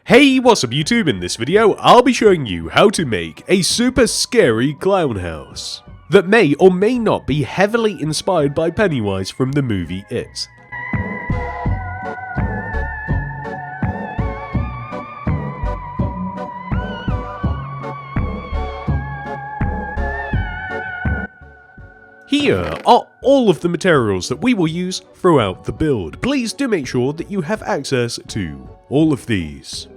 Hey, what's up YouTube? In this video, I'll be showing you how to make a super scary clown house that may or may not be heavily inspired by Pennywise from the movie It. Here are all of the materials that we will use throughout the build. Please do make sure that you have access to all of these.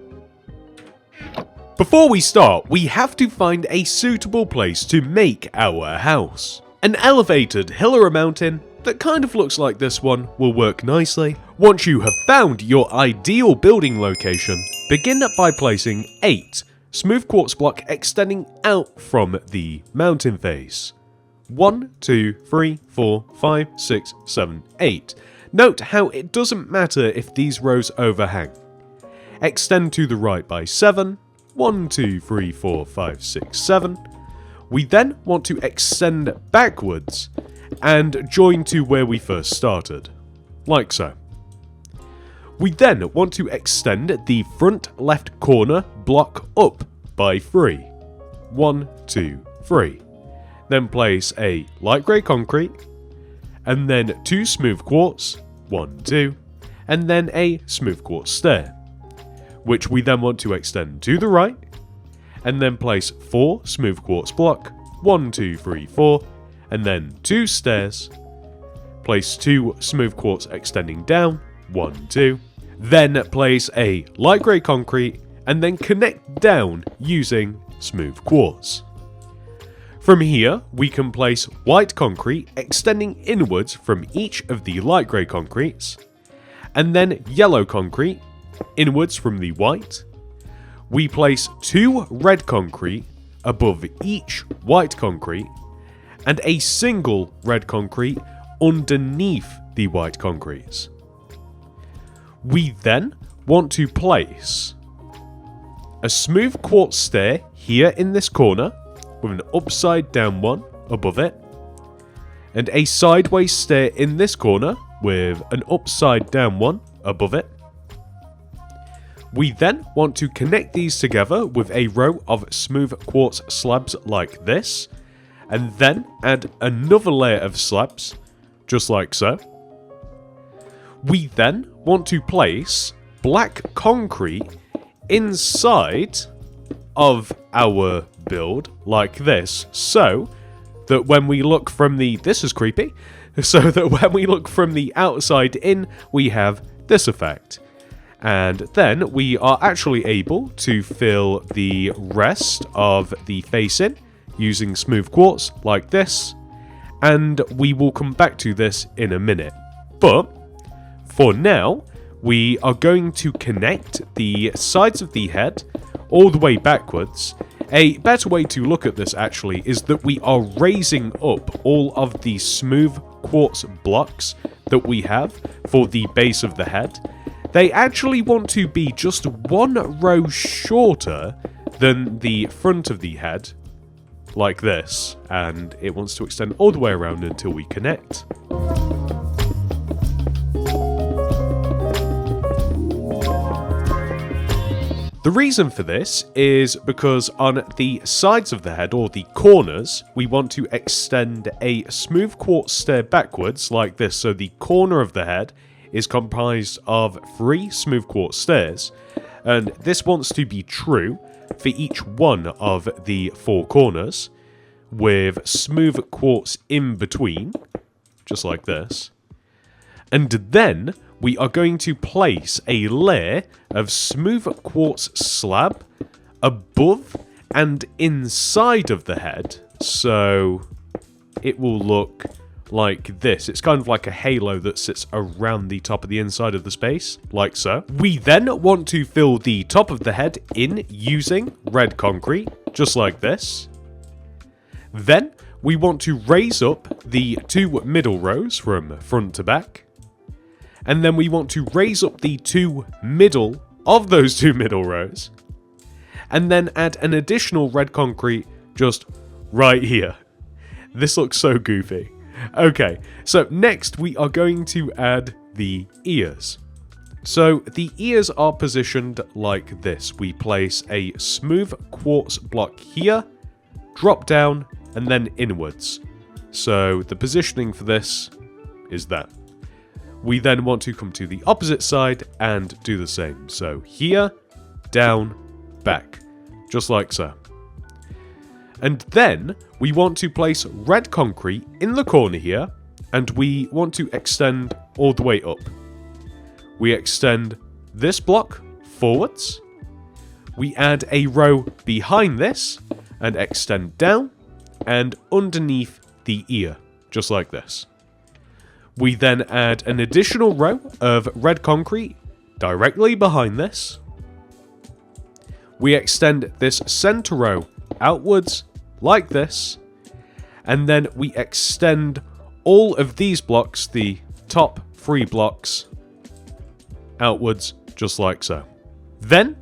Before we start, we have to find a suitable place to make our house. An elevated hill or a mountain that kind of looks like this one will work nicely. Once you have found your ideal building location, begin by placing 8 smooth quartz blocks extending out from the mountain face. 1, 2, 3, 4, 5, 6, 7, 8. Note how it doesn't matter if these rows overhang. Extend to the right by 7. 1, 2, 3, 4, 5, 6, 7. We then want to extend backwards and join to where we first started, like so. We then want to extend the front left corner block up by 3. 1, 2, 3. Then place a light grey concrete, and then 2 smooth quartz, 1, 2, and then a smooth quartz stair, which we then want to extend to the right, and then place 4 smooth quartz block, 1, 2, 3, 4, and then 2 stairs, place 2 smooth quartz extending down, 1, 2, then place a light grey concrete, and then connect down using smooth quartz. From here, we can place white concrete extending inwards from each of the light grey concretes, and then yellow concrete inwards from the white. We place 2 red concrete above each white concrete, and a single red concrete underneath the white concretes. We then want to place a smooth quartz stair here in this corner, with an upside down one above it, and a sideways stair in this corner with an upside down one above it. We then want to connect these together with a row of smooth quartz slabs like this, and then add another layer of slabs, just like so. We then want to place black concrete inside of our build like this, so that when we look from the outside in, we have this effect. And then we are actually able to fill the rest of the face in using smooth quartz like this, and we will come back to this in a minute. But for now, we are going to connect the sides of the head all the way backwards. A better way to look at this actually is that we are raising up all of the smooth quartz blocks that we have for the base of the head. They actually want to be just 1 row shorter than the front of the head, like this, and it wants to extend all the way around until we connect. The reason for this is because on the sides of the head, or the corners, we want to extend a smooth quartz stair backwards like this, so the corner of the head is comprised of 3 smooth quartz stairs, and this wants to be true for each one of the 4 corners, with smooth quartz in between, just like this. And then we are going to place a layer of smooth quartz slab above and inside of the head, so it will look like this. It's kind of like a halo that sits around the top of the inside of the space, like so. We then want to fill the top of the head in using red concrete, just like this. Then we want to raise up the 2 middle rows from front to back. And then we want to raise up the 2 middle of those 2 middle rows. And then add an additional red concrete just right here. This looks so goofy. Okay, so next we are going to add the ears. So the ears are positioned like this. We place a smooth quartz block here, drop down, and then inwards. So the positioning for this is that. We then want to come to the opposite side and do the same. So here, down, back, just like so. And then we want to place red concrete in the corner here, and we want to extend all the way up. We extend this block forwards. We add a row behind this and extend down and underneath the ear, just like this. We then add an additional row of red concrete directly behind this. We extend this center row outwards like this, and then we extend all of these blocks, the top 3 blocks, outwards just like so. Then,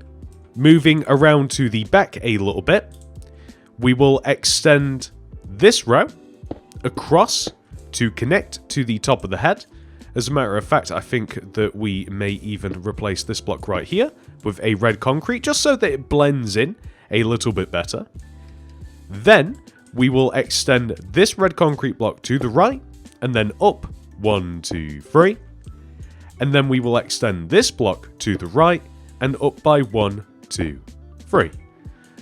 moving around to the back a little bit, we will extend this row across to connect to the top of the head. As a matter of fact, I think that we may even replace this block right here with a red concrete, just so that it blends in a little bit better. Then, we will extend this red concrete block to the right, and then up 1, 2, 3. And then we will extend this block to the right, and up by 1, 2, 3.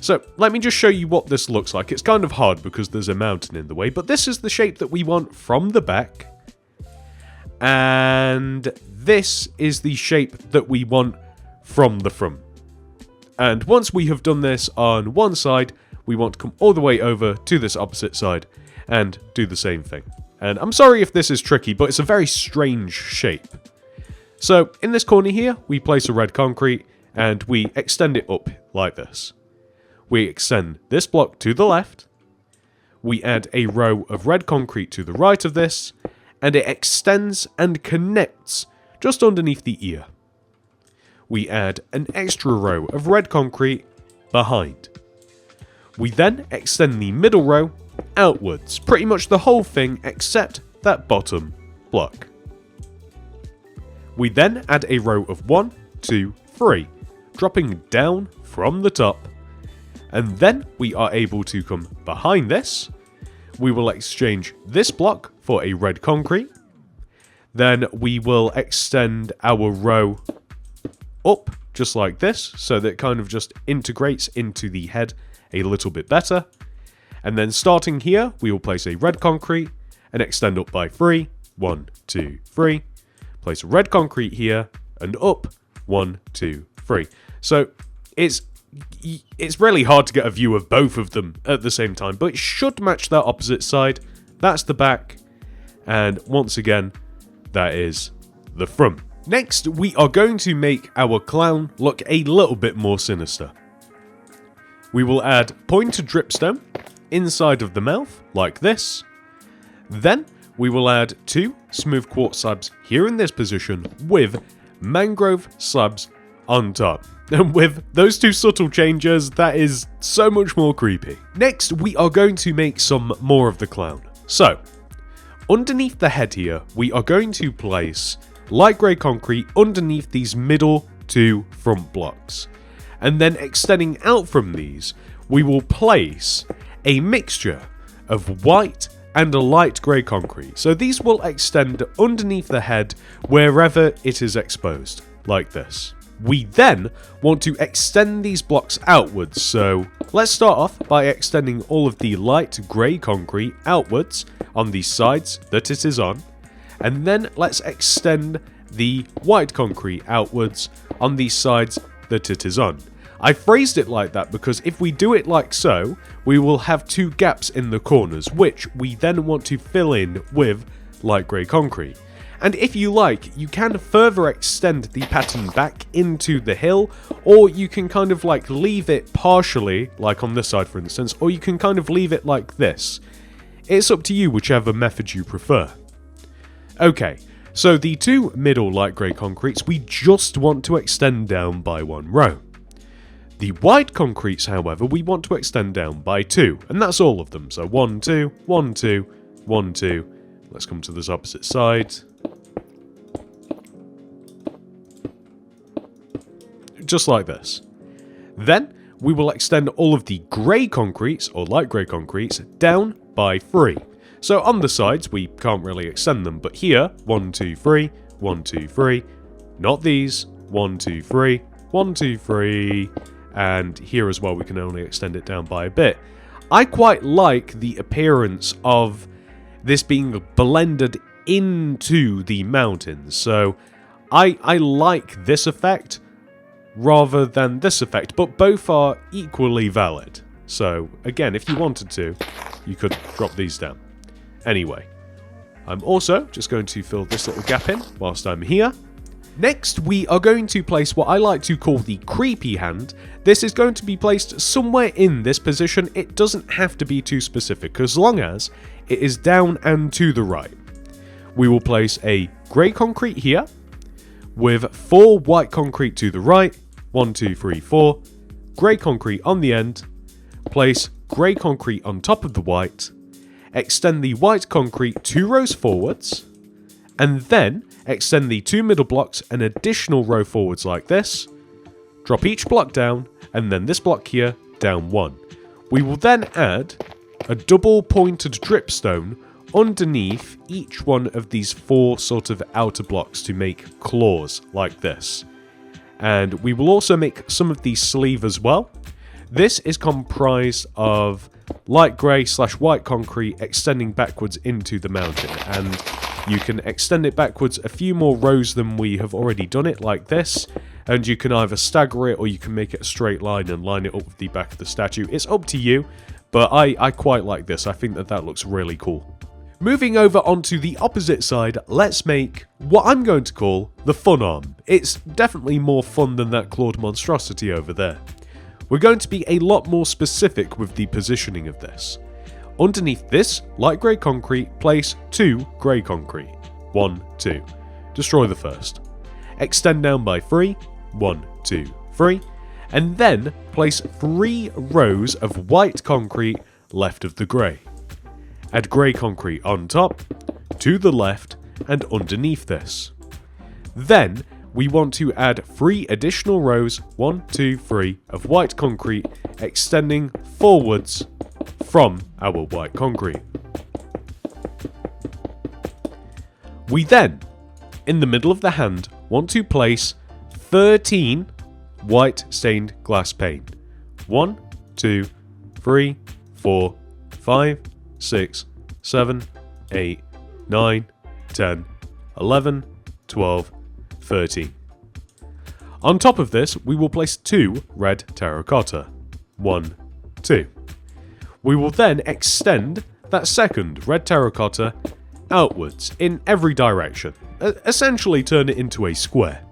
So, let me just show you what this looks like. It's kind of hard because there's a mountain in the way, but this is the shape that we want from the back. And this is the shape that we want from the front. And once we have done this on one side, we want to come all the way over to this opposite side and do the same thing. And I'm sorry if this is tricky, but it's a very strange shape. So, in this corner here, we place a red concrete and we extend it up like this. We extend this block to the left, we add a row of red concrete to the right of this, and it extends and connects just underneath the ear. We add an extra row of red concrete behind. We then extend the middle row outwards, pretty much the whole thing except that bottom block. We then add a row of 1, 2, 3, dropping down from the top. And then we are able to come behind this. We will exchange this block for a red concrete. Then we will extend our row up just like this, so that it kind of just integrates into the head a little bit better. And then starting here, we will place a red concrete and extend up by 3. 1, 2, 3. Place a red concrete here and up 1, 2, 3. So it's really hard to get a view of both of them at the same time, but it should match that opposite side. That's the back, and once again, that is the front. Next, we are going to make our clown look a little bit more sinister. We will add pointed dripstone inside of the mouth, like this. Then, we will add 2 smooth quartz slabs here in this position with mangrove slabs on top. And with those 2 subtle changes, that is so much more creepy. Next, we are going to make some more of the clown. So, underneath the head here, we are going to place light grey concrete underneath these middle 2 front blocks. And then extending out from these, we will place a mixture of white and a light grey concrete. So these will extend underneath the head wherever it is exposed, like this. We then want to extend these blocks outwards, so let's start off by extending all of the light grey concrete outwards on the sides that it is on, and then let's extend the white concrete outwards on the sides that it is on. I phrased it like that because if we do it like so, we will have 2 gaps in the corners, which we then want to fill in with light grey concrete. And if you like, you can further extend the pattern back into the hill, or you can kind of like leave it partially, like on this side for instance, or you can kind of leave it like this. It's up to you whichever method you prefer. Okay, so the 2 middle light grey concretes we just want to extend down by 1 row. The white concretes, however, we want to extend down by 2, and that's all of them. So 1, 2, 1, 2, 1, 2. Let's come to this opposite side. just like this. Then we will extend all of the grey concretes, or light grey concretes, down by 3. So on the sides, we can't really extend them, but here, 1, 2, 3, 1, 2, 3, not these, 1, 2, 3, 1, 2, 3, and here as well we can only extend it down by a bit. I quite like the appearance of this being blended into the mountains, so I like this effect rather than this effect, but both are equally valid. So again, if you wanted to, you could drop these down. Anyway, I'm also just going to fill this little gap in whilst I'm here. Next, we are going to place what I like to call the creepy hand. This is going to be placed somewhere in this position. It doesn't have to be too specific, as long as it is down and to the right. We will place a grey concrete here, with 4 white concrete to the right, 1, 2, 3, 4, grey concrete on the end, place grey concrete on top of the white, extend the white concrete 2 rows forwards, and then extend the 2 middle blocks an additional row forwards like this, drop each block down, and then this block here down 1. We will then add a double pointed dripstone underneath each one of these 4 sort of outer blocks to make claws like this. And we will also make some of these sleeve as well. This is comprised of light grey / white concrete extending backwards into the mountain, and you can extend it backwards a few more rows than we have already done it like this, and you can either stagger it or you can make it a straight line and line it up with the back of the statue. It's up to you, but I quite like this. I think that looks really cool. Moving over onto the opposite side, let's make what I'm going to call the fun arm. It's definitely more fun than that clawed monstrosity over there. We're going to be a lot more specific with the positioning of this. Underneath this light grey concrete, place 2 grey concrete. 1, 2. Destroy the first. Extend down by 3. 1, 2, 3. And then place 3 rows of white concrete left of the grey. Add grey concrete on top, to the left, and underneath this. Then we want to add 3 additional rows, 1, 2, 3, of white concrete extending forwards from our white concrete. We then, in the middle of the hand, want to place 13 white stained glass pane. 1, 2, 3, 4, 5, 6, 7, 8, 9, 10, 11, 12, 13. On top of this, we will place 2 red terracotta. 1, 2. We will then extend that second red terracotta outwards in every direction, essentially turn it into a square.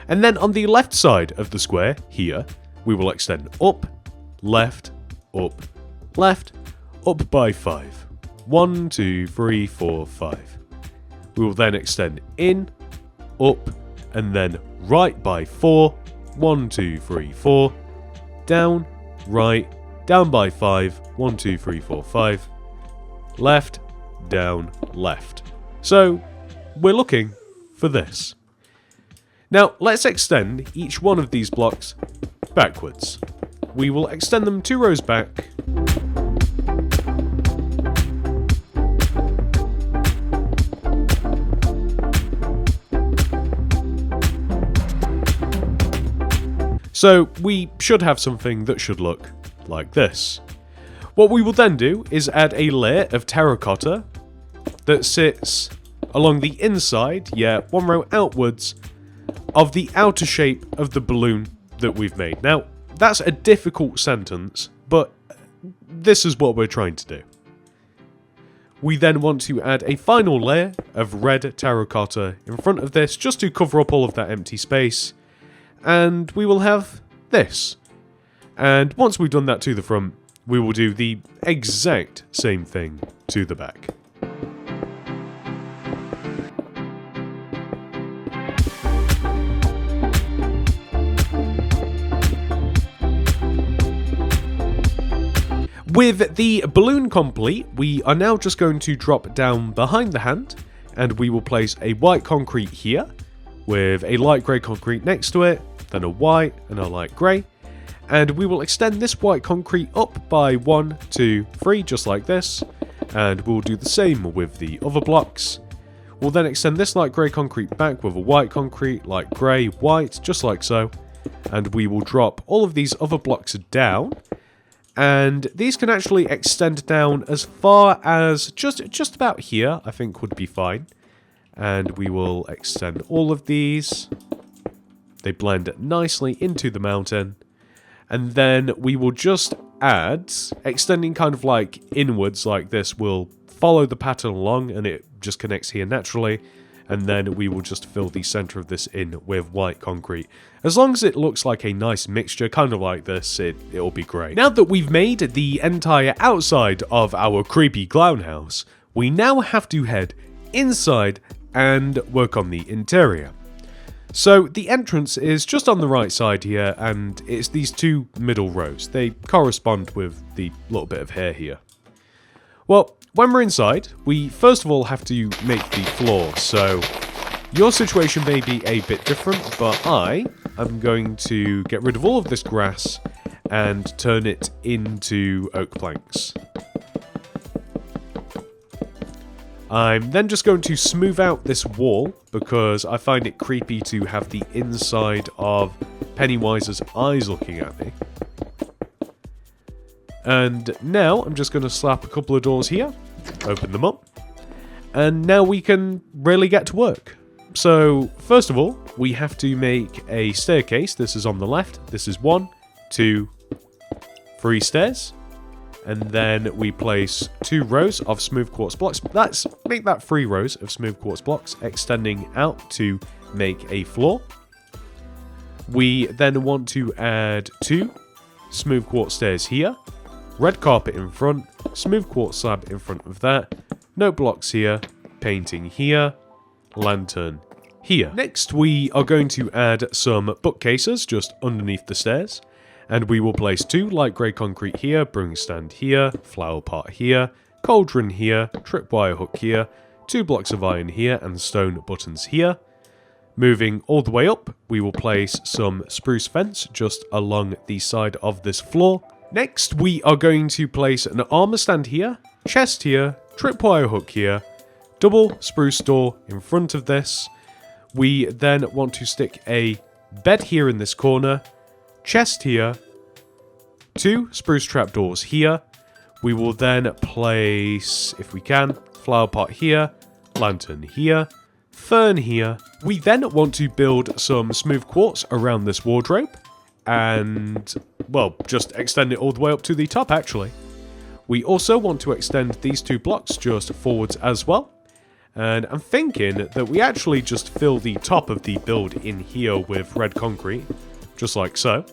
And then on the left side of the square, here, we will extend up, left, up by 5. 1, 2, 3, 4, 5. We will then extend in, up, and then right by 4. 1, 2, 3, 4. Down, right, down by 5. 1, 2, 3, 4, 5. Left, down, left. So, we're looking for this. Now, let's extend each one of these blocks backwards. We will extend them 2 rows back. So we should have something that should look like this. What we will then do is add a layer of terracotta that sits along the inside, 1 row outwards, of the outer shape of the balloon that we've made. Now, that's a difficult sentence, but this is what we're trying to do. We then want to add a final layer of red terracotta in front of this, just to cover up all of that empty space. And we will have this. And once we've done that to the front, we will do the exact same thing to the back. With the balloon complete, we are now just going to drop down behind the hand, and we will place a white concrete here, with a light grey concrete next to it, then a white, and a light grey. And we will extend this white concrete up by 1, 2, 3, just like this. And we'll do the same with the other blocks. We'll then extend this light grey concrete back with a white concrete, light grey, white, just like so. And we will drop all of these other blocks down. And these can actually extend down as far as just about here, I think would be fine. And we will extend all of these. They blend nicely into the mountain. And then we will just add, extending kind of like inwards like this, will follow the pattern along and it just connects here naturally. And then we will just fill the center of this in with white concrete. As long as it looks like a nice mixture, kind of like this, it'll be great. Now that we've made the entire outside of our creepy clown house, we now have to head inside and work on the interior. So the entrance is just on the right side here, and it's these two middle rows. They correspond with the little bit of hair here. Well, when we're inside, we first of all have to make the floor. So your situation may be a bit different, but I am going to get rid of all of this grass and turn it into oak planks. I'm then just going to smooth out this wall because I find it creepy to have the inside of Pennywise's eyes looking at me. And now I'm just going to slap a couple of doors here, open them up, and now we can really get to work. So first of all, we have to make a staircase. This is on the left. This is 1, 2, 3 stairs. And then we place 2 rows of smooth quartz blocks. Let's make that 3 rows of smooth quartz blocks, extending out to make a floor. We then want to add 2 smooth quartz stairs here, red carpet in front, smooth quartz slab in front of that, note blocks here, painting here, lantern here. Next, we are going to add some bookcases just underneath the stairs. And we will place 2 light grey concrete here, brewing stand here, flower pot here, cauldron here, tripwire hook here, 2 blocks of iron here, and stone buttons here. Moving all the way up, we will place some spruce fence just along the side of this floor. Next, we are going to place an armor stand here, chest here, tripwire hook here, double spruce door in front of this. We then want to stick a bed here in this corner, chest here, 2 spruce trapdoors here. We will then place, if we can, flower pot here, lantern here, fern here. We then want to build some smooth quartz around this wardrobe and, well, just extend it all the way up to the top actually. We also want to extend these 2 blocks just forwards as well. And I'm thinking that we actually just fill the top of the build in here with red concrete, just like so.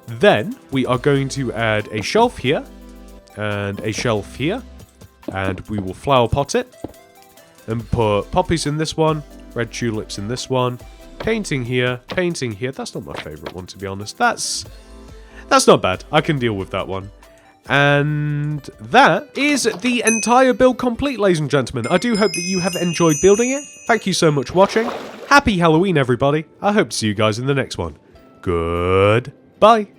Then we are going to add a shelf here and a shelf here, and we will flower pot it and put poppies in this one, red tulips in this one, painting here, painting here. That's not my favourite one, to be honest. That's not bad. I can deal with that one. And that is the entire build complete, ladies and gentlemen. I do hope that you have enjoyed building it. Thank you so much for watching. Happy Halloween, everybody. I hope to see you guys in the next one. Goodbye.